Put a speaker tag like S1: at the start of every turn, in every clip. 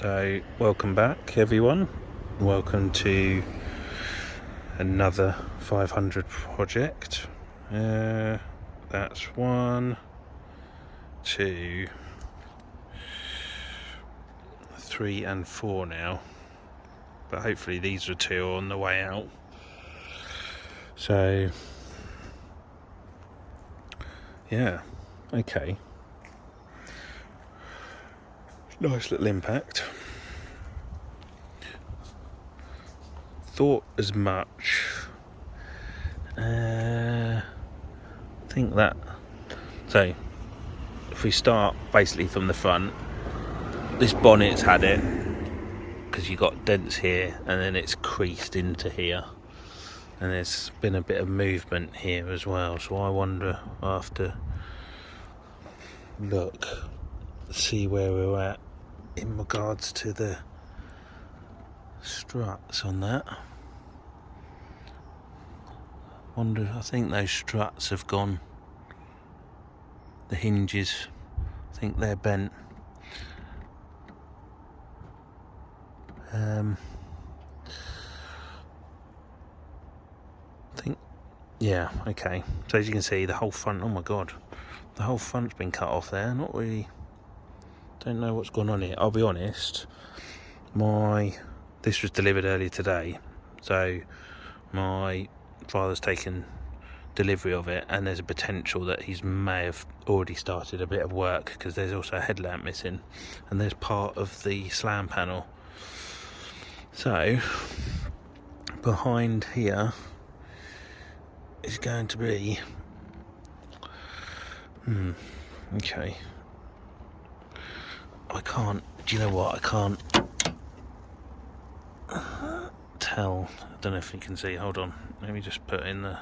S1: So welcome back everyone, welcome to another 500 project. That's 1, 2, 3 and 4 now, but hopefully these are 2 on the way out. So yeah, okay, nice little impact. Thought as much. I think that, so if we start basically from the front, this bonnet's had it because you got dents here and then it's creased into here, and there's been a bit of movement here as well, so I wonder, I'll have to look, see where we're at in regards to the struts on that. I think those struts have gone, the hinges, I think they're bent. I think, yeah, okay. So as you can see, the whole front, oh my god, the whole front's been cut off there. Not really, don't know what's going on here. I'll be honest, this was delivered earlier today, so my father's taken delivery of it, and there's a potential that he may have already started a bit of work, because there's also a headlamp missing and there's part of the slam panel. So behind here is going to be okay, I can't, do you know what, I can't tell, I don't know if you can see, hold on, let me just put in the,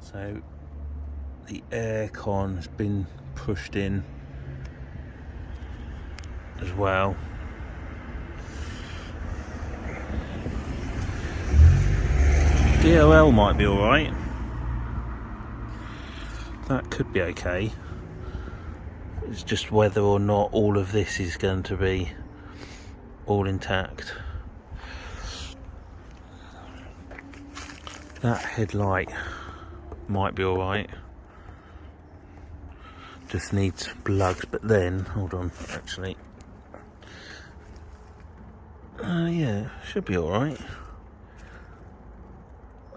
S1: so the aircon has been pushed in as well. DOL might be alright, that could be okay. It's just whether or not all of this is going to be all intact. That headlight might be alright, just needs plugs, but then, hold on, actually, yeah, should be alright.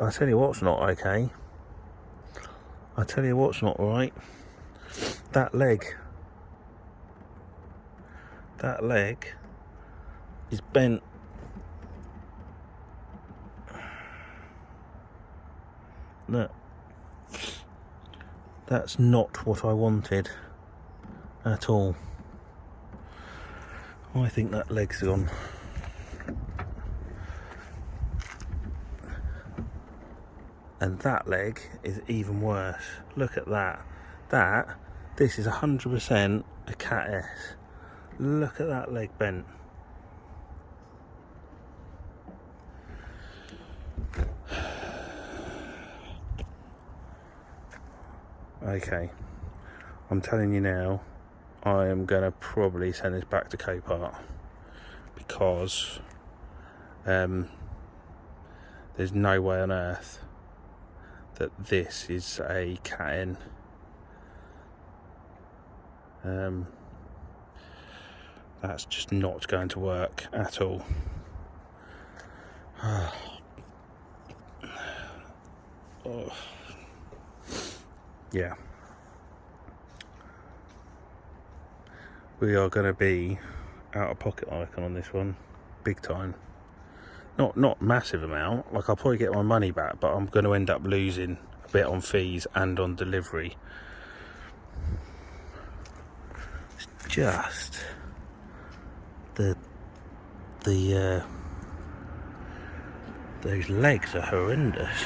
S1: I'll tell you what's not okay, I'll tell you what's not right, that leg is bent. Look, that's not what I wanted at all. I think that leg's gone. And that leg is even worse. Look at that. This is 100% a Cat S. Look at that leg bent. Okay, I'm telling you now, I am going to probably send this back to Copart, because there's no way on earth that this is a Cat N. That's just not going to work at all. Oh. Yeah, we are going to be out of pocket icon on this one, big time. Not massive amount, like I'll probably get my money back, but I'm going to end up losing a bit on fees and on delivery. It's just those legs are horrendous.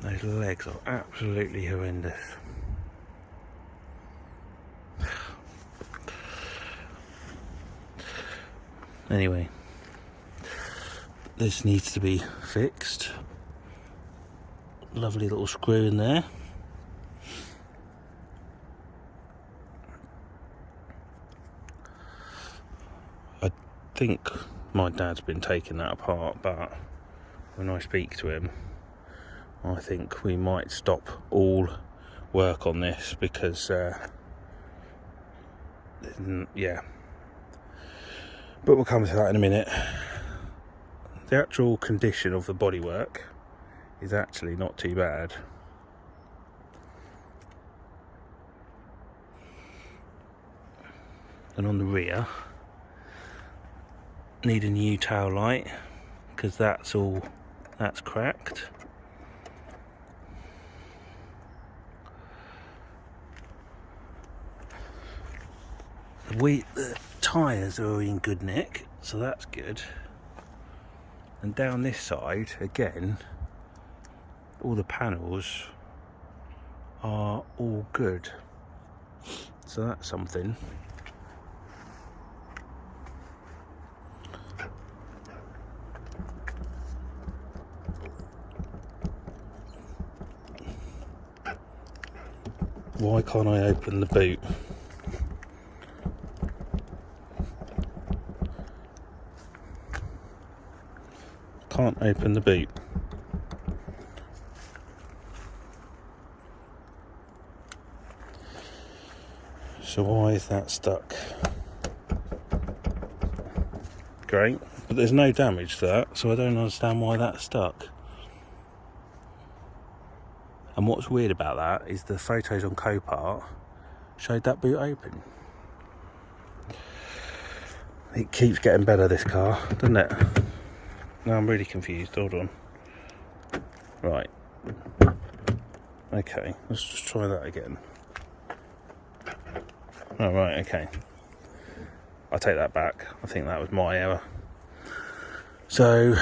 S1: Those legs are absolutely horrendous. Anyway, this needs to be fixed. Lovely little screw in there. I think my dad's been taking that apart, but when I speak to him, I think we might stop all work on this because yeah, but we'll come to that in a minute. The actual condition of the bodywork is actually not too bad. And on the rear, need a new tail light because that's cracked. The tyres are in good nick, so that's good. And down this side, again, all the panels are all good. So that's something. Why can't I open the boot? Can't open the boot. So why is that stuck? Great, but there's no damage to that, so I don't understand why that's stuck. And what's weird about that is the photos on Copart showed that boot open. It keeps getting better, this car, doesn't it? Now I'm really confused, hold on. Right. Okay, let's just try that again. Oh, right, okay. I'll take that back. I think that was my error. So,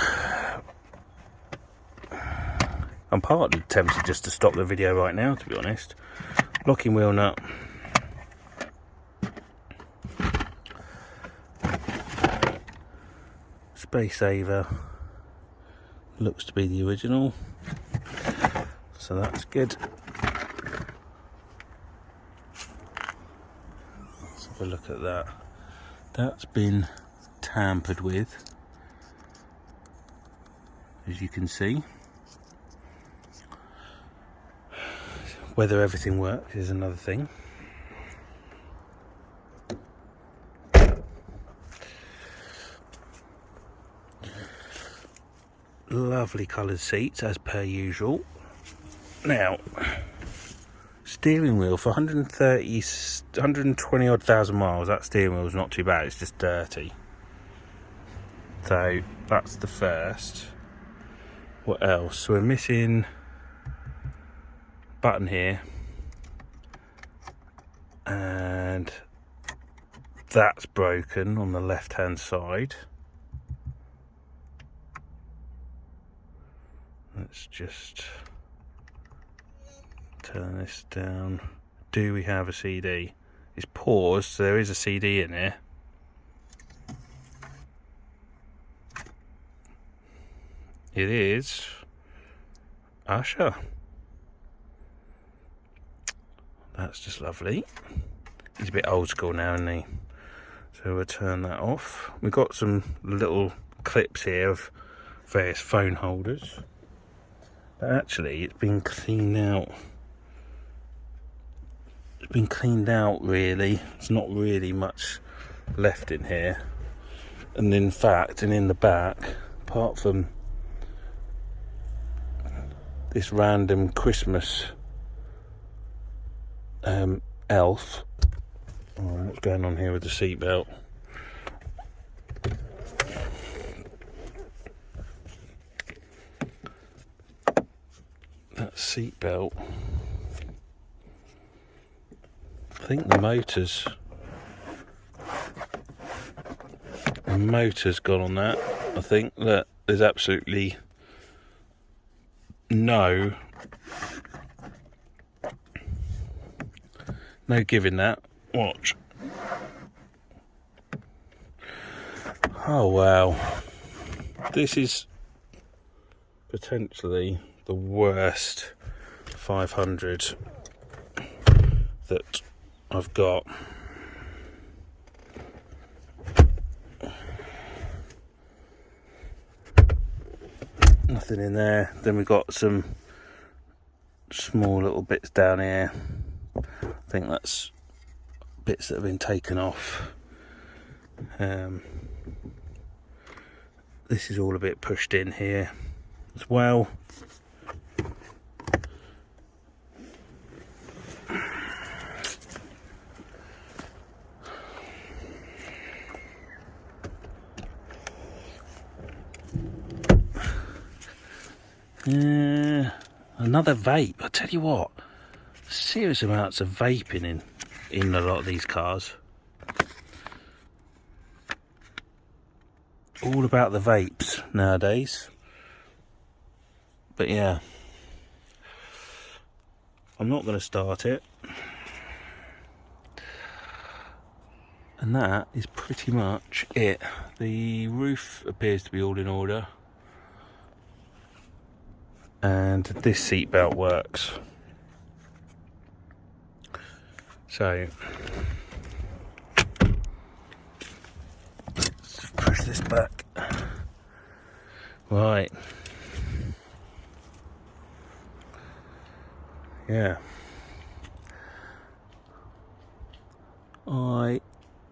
S1: I'm partly tempted just to stop the video right now, to be honest. Locking wheel nut. Space saver. Looks to be the original. So that's good. Let's have a look at that. That's been tampered with, as you can see. Whether everything works is another thing. Lovely coloured seats as per usual. Now, steering wheel for 120 odd thousand miles, that steering wheel is not too bad, it's just dirty. So that's the first. What else? So we're missing button here, and that's broken on the left hand side. Let's just turn this down. Do we have a CD? It's paused, so there is a CD in here. It is Usher. That's just lovely. He's a bit old school now, isn't he? So we'll turn that off. We've got some little clips here of various phone holders. But actually, it's been cleaned out. It's been cleaned out, really. There's not really much left in here. And in fact, and in the back, apart from this random Christmas elf. Oh, what's going on here with the seatbelt? That seatbelt. I think the motor's gone on that. I think that there's absolutely no giving that. Watch. Oh wow, this is potentially the worst 500 that I've got. Nothing in there. Then we've got some small little bits down here. I think that's bits that have been taken off. This is all a bit pushed in here as well. Another vape. I tell you what, serious amounts of vaping in a lot of these cars. All about the vapes nowadays. But yeah, I'm not going to start it. And that is pretty much it. The roof appears to be all in order. And this seat belt works. So let's push this back. Right. Yeah. I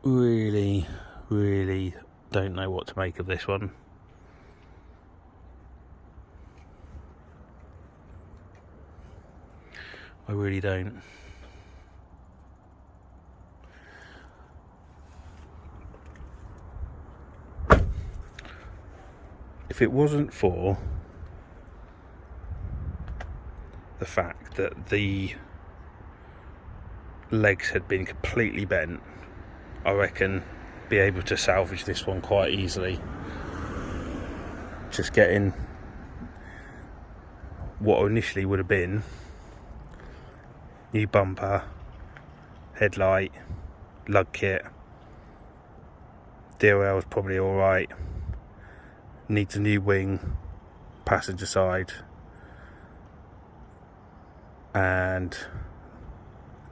S1: really don't know what to make of this one. I really don't. If it wasn't for the fact that the legs had been completely bent, I reckon be able to salvage this one quite easily. Just getting what initially would have been new bumper, headlight, lug kit. DOL is probably alright. Needs a new wing, passenger side, and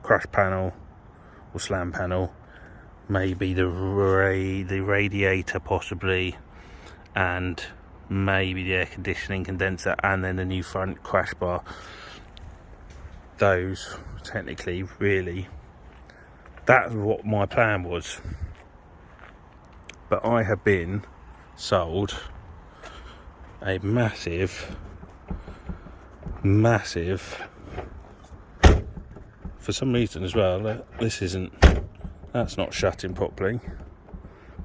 S1: crash panel or slam panel. Maybe the radiator possibly, and maybe the air conditioning condenser, and then the new front crash bar. Those technically, really, that's what my plan was. But I have been sold a massive, for some reason as well, that's not shutting properly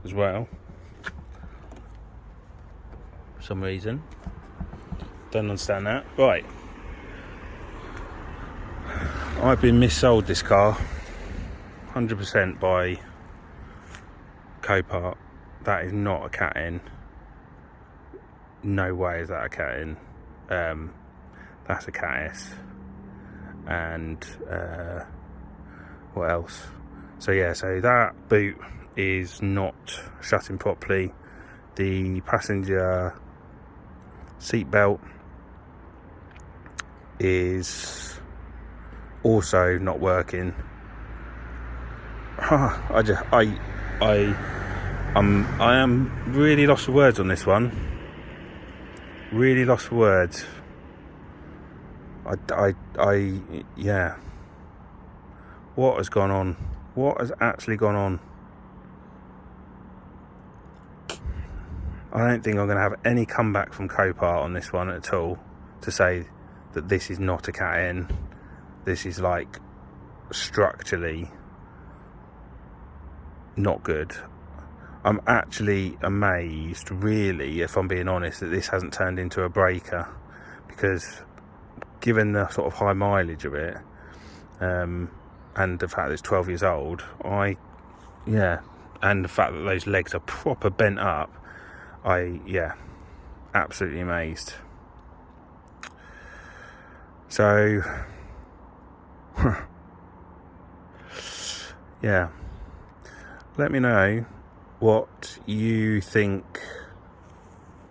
S1: as well, for some reason. Don't understand that. Right, I've been missold this car 100% by Copart. That is not a cat in. No way is that a cat in. That's a cat S. And what else? So yeah, so that boot is not shutting properly. The passenger seat belt is also not working. I am really lost for words on this one. Really lost for words. Yeah. What has gone on? What has actually gone on? I don't think I'm going to have any comeback from Copart on this one at all to say that this is not a cat in. This is like structurally not good. I'm actually amazed, really, if I'm being honest, that this hasn't turned into a breaker, because given the sort of high mileage of it, and the fact that it's 12 years old, and the fact that those legs are proper bent up, absolutely amazed. So, yeah, let me know what you think,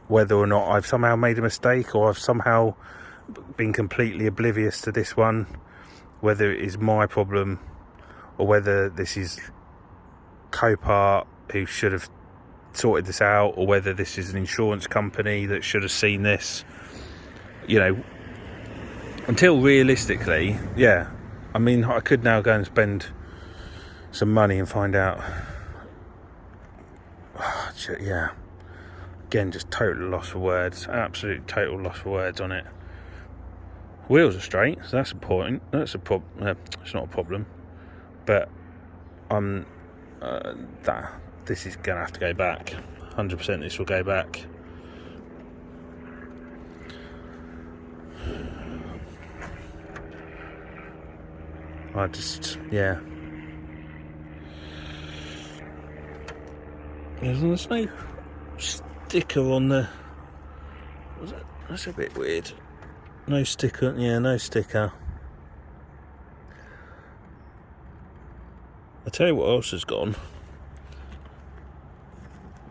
S1: whether or not I've somehow made a mistake or I've somehow been completely oblivious to this one, whether it is my problem or whether this is Copart who should have sorted this out, or whether this is an insurance company that should have seen this. You know, until realistically, yeah, I mean, I could now go and spend some money and find out. Yeah, again, just total loss for words, absolute total loss for words on it. Wheels are straight, so that's important. That's a problem. It's not a problem, but this is gonna have to go back. 100% this will go back. Yeah. There's no sticker on the. That's a bit weird. No sticker. Yeah, no sticker. I tell you what else has gone.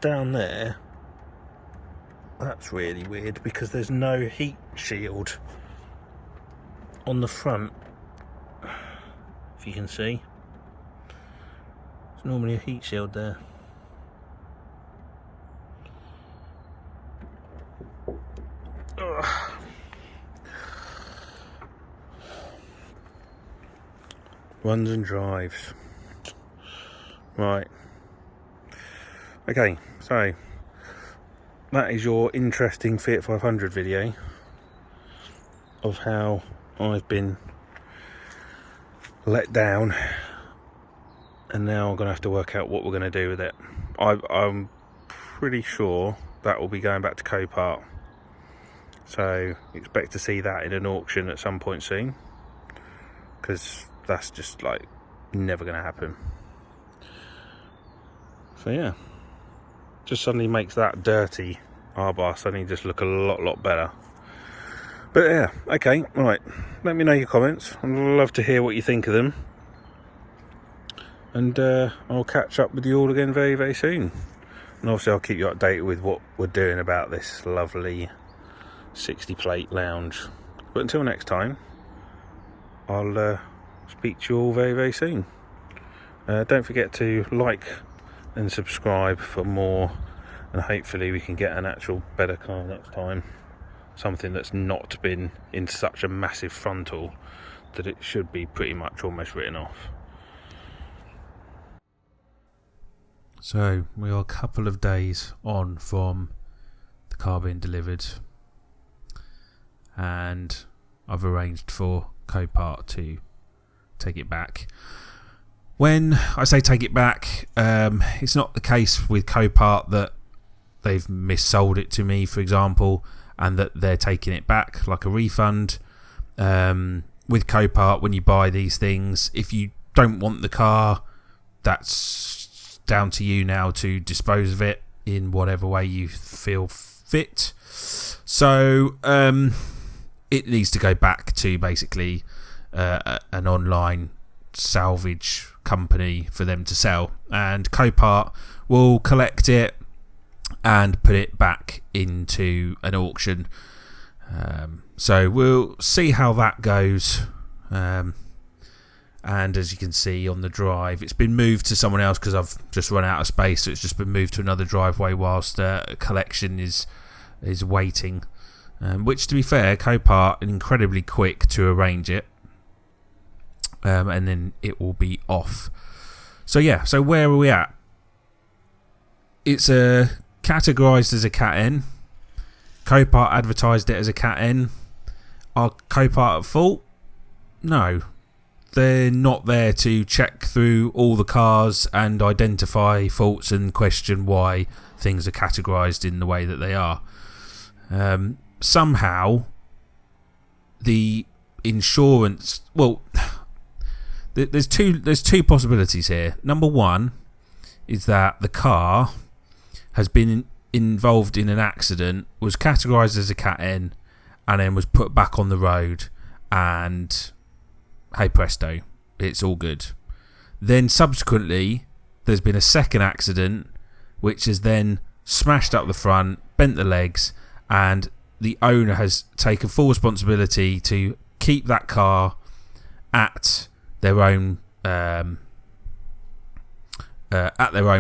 S1: Down there. That's really weird because there's no heat shield on the front. If you can see, there's normally a heat shield there. Runs and drives. Right. Okay, so that is your interesting Fiat 500 video of how I've been let down, and now I'm going to have to work out what we're going to do with it. I'm pretty sure that will be going back to Copart, so expect to see that in an auction at some point soon, because that's just like never going to happen. So yeah, just suddenly makes that dirty R-bar suddenly just look a lot better. But yeah, okay, right, let me know your comments. I'd love to hear what you think of them, and I'll catch up with you all again very soon. And obviously I'll keep you updated with what we're doing about this lovely 60 plate lounge. But until next time, I'll speak to you all very soon. Don't forget to like and subscribe for more, and hopefully we can get an actual better car next time. Something that's not been in such a massive frontal that it should be pretty much almost written off. So we are a couple of days on from the car being delivered, and I've arranged for Copart to take it back. When I say take it back, it's not the case with Copart that they've missold it to me, for example, and that they're taking it back like a refund. With Copart, when you buy these things, if you don't want the car, that's down to you now to dispose of it in whatever way you feel fit. So it needs to go back to basically an online salvage company for them to sell, and Copart will collect it and put it back into an auction. So we'll see how that goes. And as you can see on the drive, it's been moved to someone else because I've just run out of space, so it's just been moved to another driveway whilst collection is waiting. Which, to be fair, Copart are incredibly quick to arrange it, and then it will be off. So yeah, so where are we at? It's categorised as a Cat N. Copart advertised it as a Cat N. Are Copart at fault? No. They're not there to check through all the cars and identify faults and question why things are categorised in the way that they are. Somehow, the insurance... Well, there's two possibilities here. Number one is that the car has been involved in an accident, was categorised as a Cat N, and then was put back on the road, and hey presto, it's all good. Then subsequently, there's been a second accident, which has then smashed up the front, bent the legs, and the owner has taken full responsibility to keep that car at their own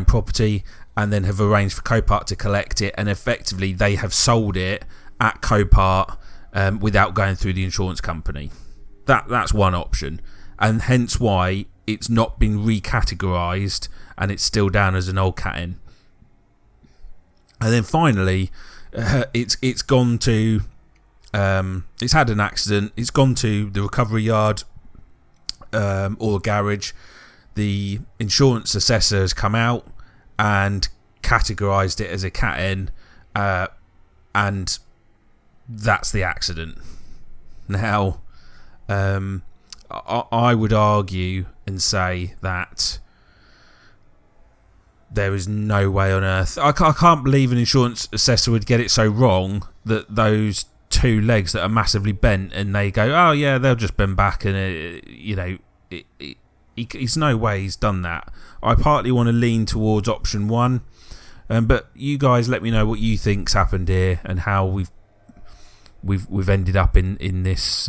S1: property, and then have arranged for Copart to collect it, and effectively they have sold it at Copart without going through the insurance company. That's one option, and hence why it's not been recategorised and it's still down as an old cat-in. And then finally, it's gone to it's had an accident. It's gone to the recovery yard or the garage. The insurance assessor has come out and categorised it as a cat-in, and that's the accident. Now, I would argue and say that there is no way on earth. I can't believe an insurance assessor would get it so wrong that those two legs that are massively bent, and they go, oh yeah, they'll just bend back, and he's no way he's done that. I partly want to lean towards option one, but you guys let me know what you think's happened here and how we've ended up in this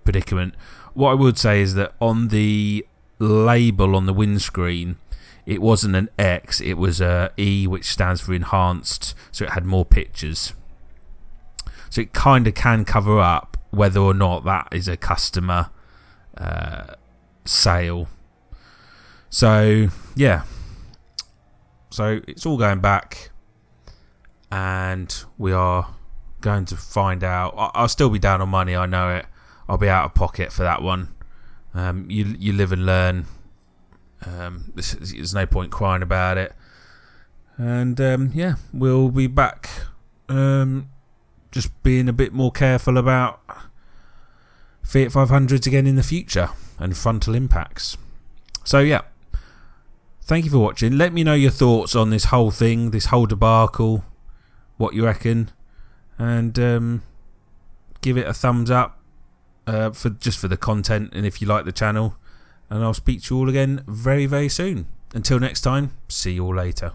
S1: predicament. What I would say is that on the label on the windscreen, it wasn't an X, it was a E, which stands for enhanced, so it had more pictures. So it kind of can cover up whether or not that is a customer sale. So yeah, so it's all going back, and we are going to find out. I'll still be down on money, I know it. I'll be out of pocket for that one. You live and learn. There's no point crying about it. And yeah, we'll be back just being a bit more careful about Fiat 500s again in the future and frontal impacts. So yeah, thank you for watching. Let me know your thoughts on this whole thing, this whole debacle, what you reckon, and give it a thumbs up for the content, and if you like the channel. And I'll speak to you all again very, very soon. Until next time, see you all later.